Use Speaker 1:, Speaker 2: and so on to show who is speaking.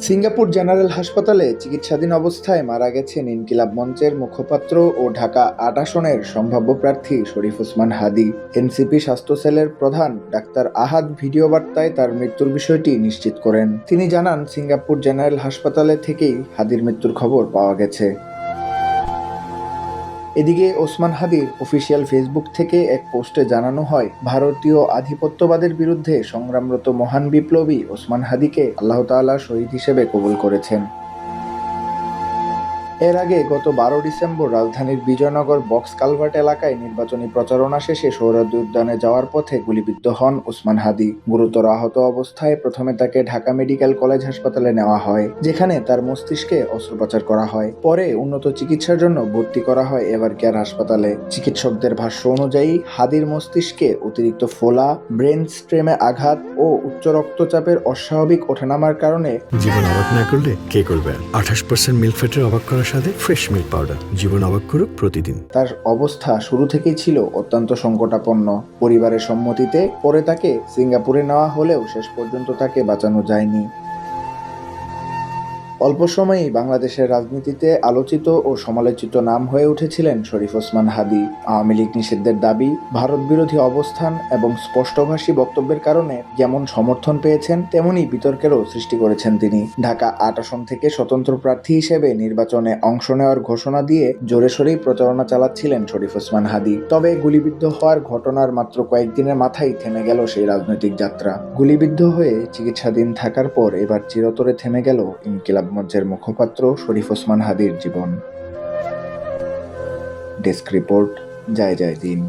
Speaker 1: Singapore general হাসপাতালে চিকিৎসাধীন অবস্থায় মারা গেছেন ইনকিলাব মঞ্চের মুখপাত্র ও ঢাকা ৮ আসনের সম্ভাব্য প্রার্থী শরীফ ওসমান হাদী। এনসিপি স্বাস্থ্য সেলের প্রধান ডাক্তার আহাদ ভিডিও বার্তায় তার মৃত্যুর বিষয়টি নিশ্চিত করেন। তিনি জানান, সিঙ্গাপুর জেনারেল হাসপাতালে থেকেই হাদীর মৃত্যুর খবর পাওয়া গেছে। এদিকে ওসমান হাদীর অফিসিয়াল ফেসবুক থেকে এক পোস্টে জানানো হয়, ভারতীয় আধিপত্যবাদের বিরুদ্ধে সংগ্রামরত মহান বিপ্লবী ওসমান হাদীকে আল্লাহ তাআলা শহীদ হিসেবে কবুল করেছেন। এর আগে গত ১২ ডিসেম্বর রাজধানীর বিজয়নগর বক্স কালভার্ট এলাকায় নির্বাচনী প্রচারণা শেষে সোহরাওয়ার্দী উদ্যানে যাওয়ার পথে গুলিবিদ্ধ হন ওসমান হাদী। গুরুতর আহত অবস্থায় প্রথমে তাকে ঢাকা মেডিকেল কলেজ হাসপাতালে নেওয়া হয়, যেখানে তার মস্তিষ্কে অস্ত্রোপচার করা হয়। পরে উন্নত চিকিৎসার জন্য ভর্তি করা হয় এভার কেয়ার হাসপাতালে। চিকিৎসকদের ভাষ্য অনুযায়ী হাদীর মস্তিষ্কে অতিরিক্ত ফোলা, ব্রেন স্ট্রেমে আঘাত ও উচ্চ রক্তচাপের অস্বাভাবিক ওঠানামার কারণে
Speaker 2: জীবন অবাক না করলে কে করবে? 28% মিল্ক ফ্যাটের অবাক করার সাথে ফ্রেশ মিল্ক পাউডার। জীবন অবাক করুক প্রতিদিন।
Speaker 1: তার অবস্থা শুরু থেকেই ছিল অত্যন্ত সংকটাপন্ন। পরিবারের সম্মতিতে পরে তাকে সিঙ্গাপুরে নেওয়া হলেও শেষ পর্যন্ত তাকে বাঁচানো যায়নি। অল্প সময়েই বাংলাদেশের রাজনীতিতে আলোচিত ও সমালোচিত নাম হয়ে উঠেছিলেন শরীফ ওসমান হাদী। আওয়ামী লীগ নিষিদ্ধের দাবি, ভারত বিরোধী অবস্থান এবং স্পষ্টভাষী বক্তব্যের কারণে যেমন সমর্থন পেয়েছেন, তেমনি বিতর্কেরও সৃষ্টি করেছেন তিনি। ঢাকা ৮ আসন থেকে স্বতন্ত্র প্রার্থী হিসেবে নির্বাচনে অংশ নেওয়ার ঘোষণা দিয়ে জোরেশোরেই প্রচারণা চালাচ্ছিলেন শরীফ ওসমান হাদী। তবে গুলিবিদ্ধ হওয়ার ঘটনার মাত্র কয়েকদিনের মাথায় থেমে গেল সেই রাজনৈতিক যাত্রা। গুলিবিদ্ধ হয়ে চিকিৎসাধীন থাকার পর এবার চিরতরে থেমে গেল ইনকিলাব মঞ্চের মুখপাত্র শরীফ ওসমান হাদীর জীবন। ডেস্ক রিপোর্ট, জয় জয় দিন।